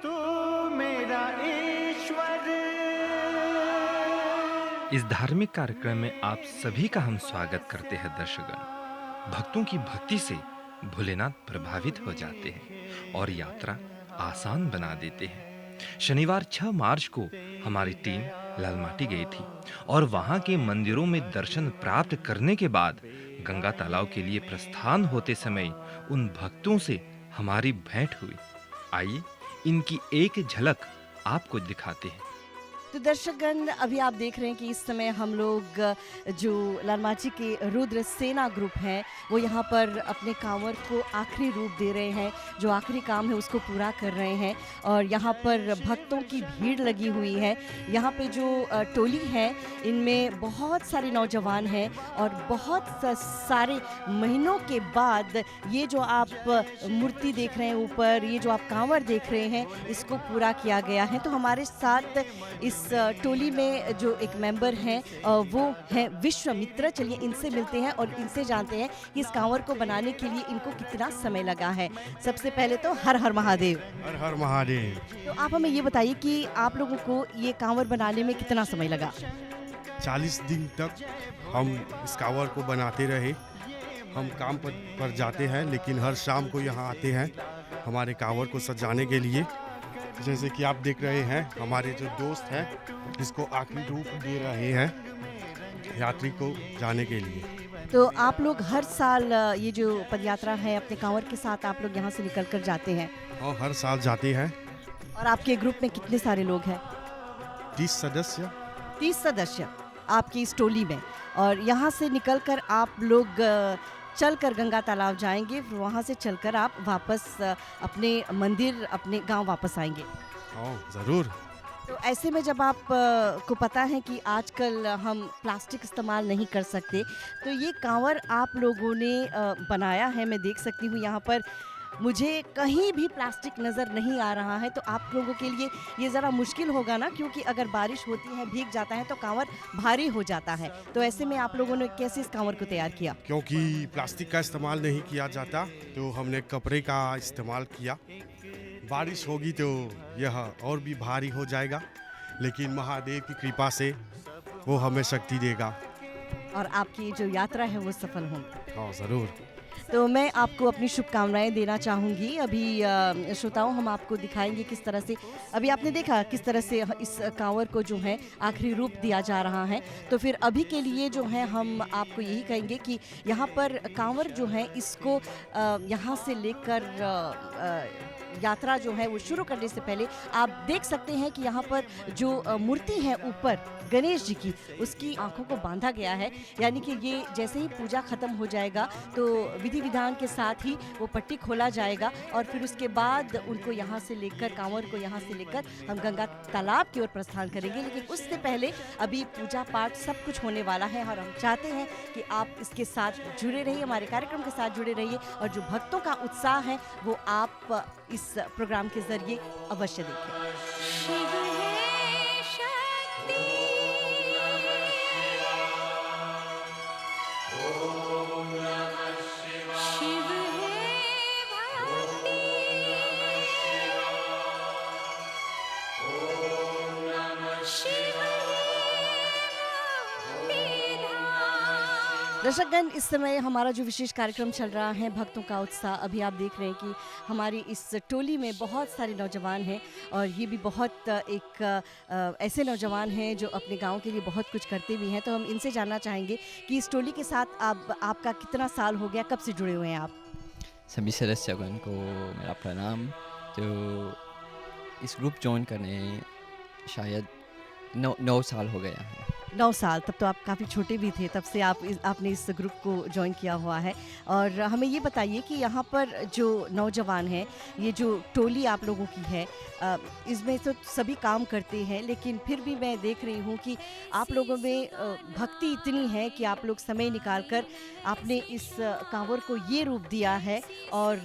तू मेरा ईश्वर। इस धार्मिक कार्यक्रम में आप सभी का हम स्वागत करते हैं दर्शकगण। भक्तों की भक्ति से भोलेनाथ प्रभावित हो जाते हैं और यात्रा आसान बना देते हैं। शनिवार 6 मार्च को हमारी टीम लालमाटी गई थी और वहां के मंदिरों में दर्शन प्राप्त करने के बाद गंगा तालाब के लिए प्रस्थान होते समय उन भक्तों से हमारी भेंट हुई। आइए इनकी एक झलक आपको दिखाते हैं। तो दर्शकगण, अभी आप देख रहे हैं कि इस समय हम लोग जो लालमाची के रुद्र सेना ग्रुप हैं वो यहाँ पर अपने कांवर को आखिरी रूप दे रहे हैं। जो आखिरी काम है उसको पूरा कर रहे हैं और यहाँ पर भक्तों की भीड़ लगी हुई है। यहाँ पे जो टोली है इनमें बहुत सारे नौजवान हैं और बहुत सारे महीनों के बाद ये जो आप मूर्ति देख रहे हैं ऊपर, ये जो आप कांवर देख रहे हैं, इसको पूरा किया गया है। तो हमारे साथ इस टोली में जो एक मेंबर हैं वो हैं विश्वामित्र। चलिए इनसे मिलते हैं और इनसे जानते हैं कि इस कांवर को बनाने के लिए इनको कितना समय लगा है। सबसे पहले तो हर हर महादेव। हर हर महादेव। तो आप हमें ये बताइए कि आप लोगों को ये कांवर बनाने में कितना समय लगा? 40 दिन तक हम इस कांवर को बनाते रहे। हम काम पर जाते हैं लेकिन हर शाम को यहाँ आते हैं हमारे कांवर को सजाने के लिए। जैसे कि आप देख रहे हैं हमारे जो दोस्त हैं इसको आखिरी रूप दे रहे हैं यात्री को जाने के लिए। तो आप लोग हर साल ये जो पदयात्रा है अपने कांवर के साथ आप लोग यहाँ से निकल कर जाते हैं? और हर साल जाते हैं। और आपके ग्रुप में कितने सारे लोग हैं? 30 सदस्य। 30 सदस्य आपकी इस टोली में। और यहाँ से निकलकर आप लोग चलकर गंगा तालाब जाएंगे, फिर वहाँ से चलकर आप वापस अपने मंदिर, अपने गांव वापस आएंगे। ज़रूर। तो ऐसे में जब आप को पता है कि आजकल हम प्लास्टिक इस्तेमाल नहीं कर सकते, तो ये कांवर आप लोगों ने बनाया है। मैं देख सकती हूँ यहाँ पर मुझे कहीं भी प्लास्टिक नज़र नहीं आ रहा है। तो आप लोगों के लिए ये ज़रा मुश्किल होगा ना, क्योंकि अगर बारिश होती है, भीग जाता है तो कांवर भारी हो जाता है। तो ऐसे में आप लोगों ने कैसे इस कांवर को तैयार किया? क्योंकि प्लास्टिक का इस्तेमाल नहीं किया जाता तो हमने कपड़े का इस्तेमाल किया। बारिश होगी तो यह और भी भारी हो जाएगा, लेकिन महादेव की कृपा से वो हमें शक्ति देगा और आपकी जो यात्रा है वो सफल होगी। हाँ ज़रूर। तो मैं आपको अपनी शुभकामनाएं देना चाहूँगी। अभी श्रोताओं, हम आपको दिखाएंगे किस तरह से, अभी आपने देखा किस तरह से इस कांवर को जो है आखिरी रूप दिया जा रहा है। तो फिर अभी के लिए जो है हम आपको यही कहेंगे कि यहाँ पर कांवर जो है इसको यहाँ से लेकर यात्रा जो है वो शुरू करने से पहले आप देख सकते हैं कि यहाँ पर जो मूर्ति है ऊपर गणेश जी की, उसकी आंखों को बांधा गया है। यानी कि ये जैसे ही पूजा खत्म हो जाएगा तो विधि विधान के साथ ही वो पट्टी खोला जाएगा और फिर उसके बाद उनको यहाँ से लेकर, कांवर को यहाँ से लेकर हम गंगा तालाब की ओर प्रस्थान करेंगे। लेकिन उससे पहले अभी पूजा पाठ सब कुछ होने वाला है और हम चाहते हैं कि आप इसके साथ जुड़े रहिए, हमारे कार्यक्रम के साथ जुड़े रहिए और जो भक्तों का उत्साह है वो आप इस प्रोग्राम के जरिए अवश्य देखें। दर्शकगण, इस समय हमारा जो विशेष कार्यक्रम चल रहा है भक्तों का उत्साह, अभी आप देख रहे हैं कि हमारी इस टोली में बहुत सारे नौजवान हैं और ये भी बहुत ऐसे नौजवान हैं जो अपने गांव के लिए बहुत कुछ करते भी हैं। तो हम इनसे जानना चाहेंगे कि इस टोली के साथ आपका कितना साल हो गया, कब से जुड़े हुए हैं आप? सभी सदस्यगण को मेरा प्रणाम। तो इस ग्रुप ज्वाइन करने शायद 9 साल हो गया है। 9 साल, तब तो आप काफ़ी छोटे भी थे, तब से आपने इस ग्रुप को ज्वाइन किया हुआ है। और हमें ये बताइए कि यहाँ पर जो नौजवान हैं, ये जो टोली आप लोगों की है, इसमें तो सभी काम करते हैं, लेकिन फिर भी मैं देख रही हूँ कि आप लोगों में भक्ति इतनी है कि आप लोग समय निकाल कर आपने इस कांवर को ये रूप दिया है और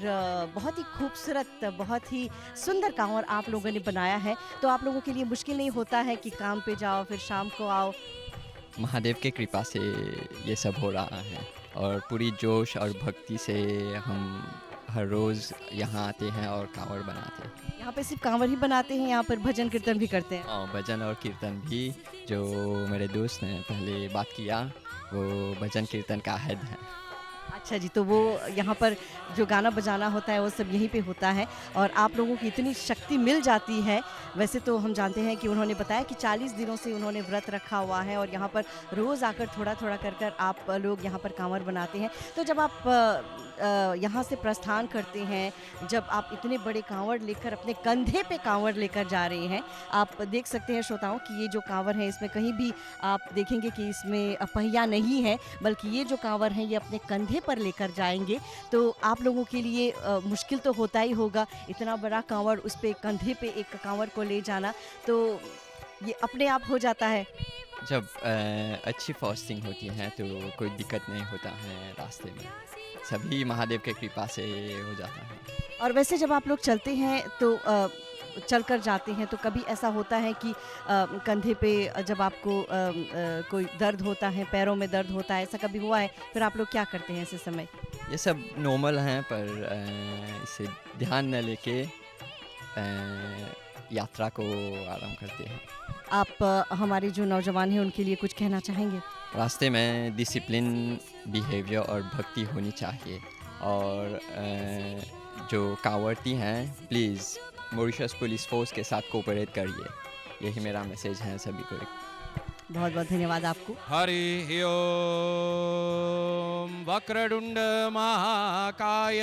बहुत ही खूबसूरत, बहुत ही सुंदर कांवर आप लोगों ने बनाया है। तो आप लोगों के लिए मुश्किल नहीं होता है कि काम पे जाओ फिर शाम को आओ? महादेव के कृपा से ये सब हो रहा है। और पूरी जोश और भक्ति से हम हर रोज़ यहाँ आते हैं और कांवड़ बनाते हैं। यहाँ पे सिर्फ कांवड़ ही बनाते हैं, यहाँ पर भजन कीर्तन भी करते हैं? और भजन और कीर्तन भी, जो मेरे दोस्त ने पहले बात किया वो भजन कीर्तन का हेड है। अच्छा जी, तो वो यहाँ पर जो गाना बजाना होता है वो सब यहीं पे होता है और आप लोगों की इतनी शक्ति मिल जाती है। वैसे तो हम जानते हैं कि उन्होंने बताया कि 40 दिनों से उन्होंने व्रत रखा हुआ है और यहाँ पर रोज़ आकर थोड़ा थोड़ा कर कर आप लोग यहाँ पर कांवड़ बनाते हैं। तो जब आप यहाँ से प्रस्थान करते हैं, जब आप इतने बड़े कांवड़ लेकर अपने कंधे पे कांवड़ लेकर जा रहे हैं, आप देख सकते हैं श्रोताओं कि ये जो कांवड़ है इसमें कहीं भी आप देखेंगे कि इसमें पहिया नहीं है, बल्कि ये जो कांवड़ है ये अपने कंधे पर लेकर जाएंगे। तो आप लोगों के लिए मुश्किल तो होता ही होगा, इतना बड़ा कांवड़ उस पे कंधे पे एक कांवड़ को ले जाना, तो ये अपने आप हो जाता है। जब अच्छी फास्टिंग होती है तो कोई दिक्कत नहीं होता है रास्ते में, सभी महादेव के कृपा से हो जाता है। और वैसे जब आप लोग चलते हैं तो चलकर जाते हैं तो कभी ऐसा होता है कि कंधे पे जब आपको कोई दर्द होता है, पैरों में दर्द होता है, ऐसा कभी हुआ है? फिर आप लोग क्या करते हैं ऐसे समय? ये सब नॉर्मल हैं, पर इसे ध्यान न लेके यात्रा को आरंभ करते हैं। आप हमारे जो नौजवान हैं उनके लिए कुछ कहना चाहेंगे? रास्ते में डिसिप्लिन, बिहेवियर और भक्ति होनी चाहिए। और जो कांवड़ती हैं प्लीज़ मॉरिशस पुलिस फोर्स के साथ कोऑपरेट करिए, यही मेरा मैसेज है सभी को। बहुत बहुत धन्यवाद आपको। हरि ओम। वक्रतुंड महाकाय,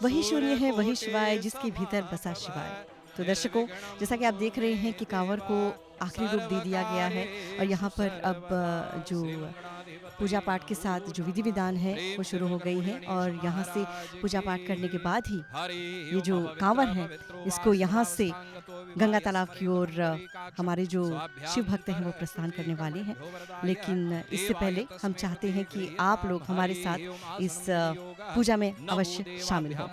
वही शून्य है वही शिवाय, जिसके भीतर बसा शिवाय। तो दर्शकों, जैसा कि आप देख रहे हैं कि कांवड़ को आखिरी रूप दे दिया गया है और यहाँ पर अब जो पूजा पाठ के साथ जो विधि विधान है वो शुरू हो गई है और यहाँ से पूजा पाठ करने के बाद ही ये जो कांवड़ है इसको यहाँ से गंगा तालाब की ओर हमारे जो शिव भक्त हैं वो प्रस्थान करने वाले हैं। लेकिन इससे पहले हम चाहते हैं कि आप लोग हमारे साथ इस पूजा में अवश्य शामिल हों।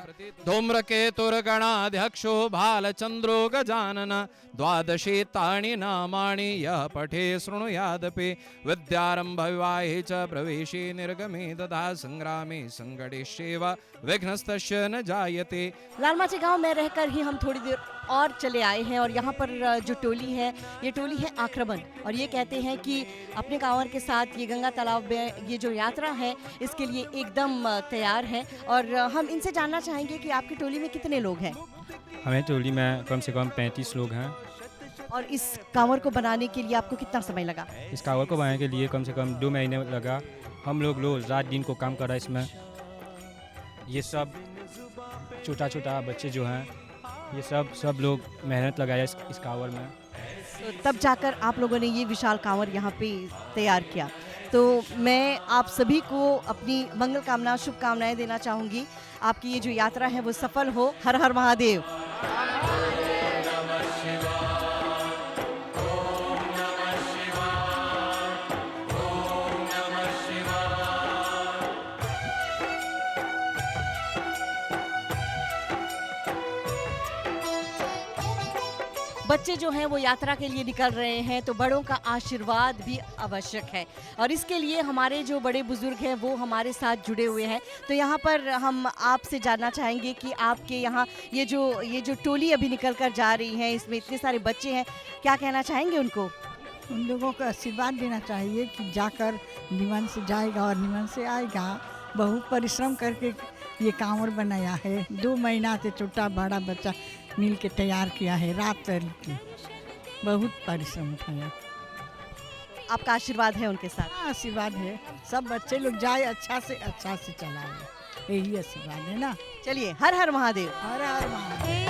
धूम्रकेतुर्गणाध्यक्षो भालचंद्रो गजानन, द्वादशे तानि नामानि यः पठे शृणुयादपि, विद्यारंभ विवाहे च प्रवेशे निर्गमे तथा संग्रामे संकटेष्वेव विघ्नस्तस्य न जायते। लालमाची गांव में रहकर ही हम थोड़ी देर और चले आए हैं और यहाँ पर जो टोली है ये टोली है आक्रमण और ये कहते हैं कि अपने कांवड़ के साथ ये गंगा तालाब में ये जो यात्रा है इसके लिए एकदम तैयार है। और हम इनसे जानना चाहेंगे कि आपकी टोली में कितने लोग हैं? हमें टोली में कम से कम 35 लोग हैं। और इस कांवड़ को बनाने के लिए आपको कितना समय लगा? इस कांवड़ को बनाने के लिए कम से कम 2 महीने लगा। हम लोग रोज रात दिन को काम कर रहा है इसमें। ये सब छोटा छोटा बच्चे जो हैं ये सब लोग मेहनत लगाया इस कांवड़ में। तो तब जाकर आप लोगों ने ये विशाल कांवड़ यहाँ पे तैयार किया। तो मैं आप सभी को अपनी मंगल कामना, शुभकामनाएं देना चाहूँगी। आपकी ये जो यात्रा है वो सफल हो। हर हर महादेव। बच्चे जो हैं वो यात्रा के लिए निकल रहे हैं तो बड़ों का आशीर्वाद भी आवश्यक है और इसके लिए हमारे जो बड़े बुजुर्ग हैं वो हमारे साथ जुड़े हुए हैं। तो यहाँ पर हम आपसे जानना चाहेंगे कि आपके यहाँ ये जो टोली अभी निकल कर जा रही है, इसमें इतने सारे बच्चे हैं, क्या कहना चाहेंगे उनको? उन लोगों को आशीर्वाद देना चाहिए कि जाकर निमन से जाएगा और निमन से आएगा। बहुत परिश्रम करके ये कांवड़ बनाया है, 2 महीना से छोटा बड़ा बच्चा मिल के तैयार किया है, रात भर की बहुत परिश्रम उठाया। आपका आशीर्वाद है उनके साथ? हाँ, आशीर्वाद है। सब बच्चे लोग जाए अच्छा से चलाए, यही आशीर्वाद है ना। चलिए, हर हर महादेव। हर हर महादेव।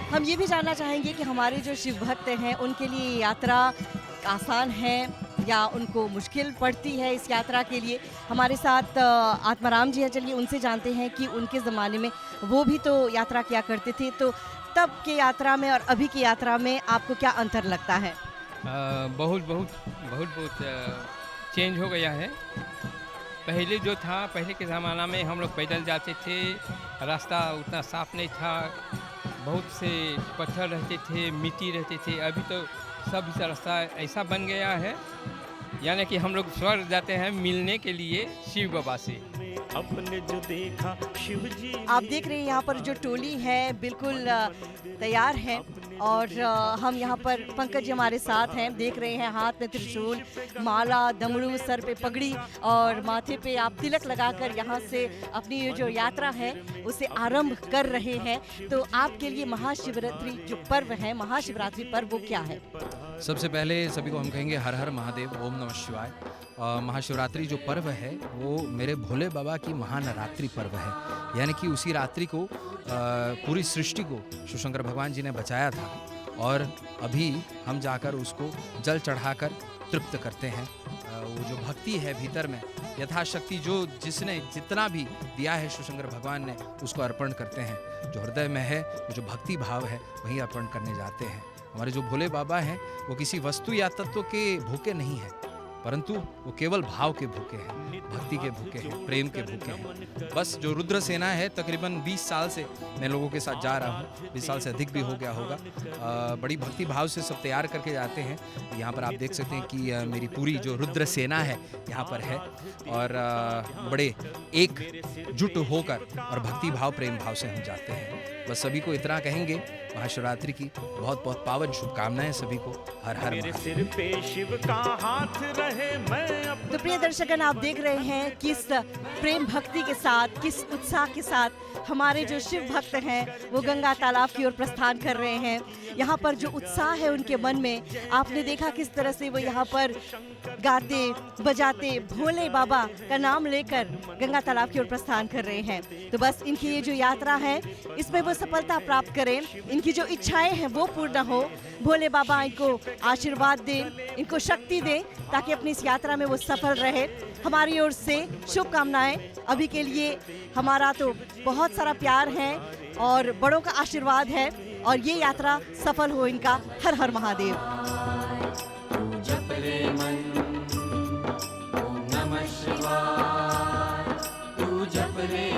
हम ये भी जानना चाहेंगे कि हमारे जो शिव भक्त हैं उनके लिए यात्रा आसान है या उनको मुश्किल पड़ती है इस यात्रा के लिए? हमारे साथ आत्माराम जी हैं, चलिए उनसे जानते हैं कि उनके ज़माने में वो भी तो यात्रा किया करते थे, तो तब के यात्रा में और अभी की यात्रा में आपको क्या अंतर लगता है? बहुत चेंज हो गया है। पहले जो था, पहले के ज़माना में हम लोग पैदल जाते थे, रास्ता उतना साफ नहीं था, बहुत से पत्थर रहते थे, मिट्टी रहते थे। अभी तो सब रास्ता ऐसा बन गया है, यानी कि हम लोग स्वर्ग जाते हैं मिलने के लिए शिव बाबा से। अपने जो देखा शिव जी। आप देख रहे हैं यहाँ पर जो टोली है बिल्कुल तैयार है और हम यहाँ पर पंकज जी हमारे साथ हैं, देख रहे हैं हाथ में त्रिशूल, माला, दमड़ू, सर पे पगड़ी और माथे पे आप तिलक लगाकर यहाँ से अपनी ये जो यात्रा है उसे आरंभ कर रहे हैं। तो आपके लिए महाशिवरात्रि जो पर्व है, महाशिवरात्रि पर्व, वो क्या है? सबसे पहले सभी को हम कहेंगे हर हर महादेव, ओम नमः शिवाय। महाशिवरात्रि जो पर्व है वो मेरे भोले बाबा की महानवरात्रि पर्व है, यानी कि उसी रात्रि को पूरी सृष्टि को शिवशंकर भगवान जी ने बचाया था और अभी हम जाकर उसको जल चढ़ाकर तृप्त करते हैं। वो जो भक्ति है भीतर में, यथाशक्ति जो जिसने जितना भी दिया है शिवशंकर भगवान ने उसको अर्पण करते हैं। जो हृदय में है, जो भक्ति भाव है, वही अर्पण करने जाते हैं। हमारे जो भोले बाबा हैं वो किसी वस्तु या तत्व के भूखे नहीं हैं, परंतु वो केवल भाव के भूखे हैं, भक्ति के भूखे हैं, प्रेम के भूखे हैं। बस जो रुद्र सेना है, तकरीबन 20 साल से मैं लोगों के साथ जा रहा हूँ, 20 साल से अधिक भी हो गया होगा। बड़ी भक्ति भाव से सब तैयार करके जाते हैं। यहाँ पर आप देख सकते हैं कि मेरी पूरी जो रुद्र सेना है यहाँ पर है और बड़े एकजुट होकर और भक्ति भाव प्रेम भाव से हम जाते हैं। बस सभी को इतना कहेंगे, महाशिवरात्रि की बहुत बहुत पावन शुभकामनाएं सभी को। हर हर मेरे महादेव। सिर पे शिव का हाथ रहे, मैं अपना। तो प्रिय दर्शकगण, आप देख रहे हैं किस प्रेम भक्ति के साथ, किस उत्साह के साथ हमारे जो शिव भक्त हैं वो गंगा तालाब की ओर प्रस्थान कर रहे हैं। यहाँ पर जो उत्साह है उनके मन में, आपने देखा किस तरह से वो यहाँ पर गाते बजाते भोले बाबा का नाम लेकर गंगा तालाब की ओर प्रस्थान कर रहे हैं। तो बस इनकी ये जो यात्रा है इसमें वो सफलता प्राप्त करें, इनकी जो इच्छाएं हैं वो पूर्ण हो, भोले बाबा इनको आशीर्वाद दें, इनको शक्ति दें ताकि अपनी इस यात्रा में वो सफल रहे। हमारी ओर से शुभकामनाएं। अभी के लिए हमारा तो बहुत सारा प्यार है और बड़ों का आशीर्वाद है और ये यात्रा सफल हो इनका। हर हर महादेव। जप ले मन ओम नमः शिवाय, तू जप ले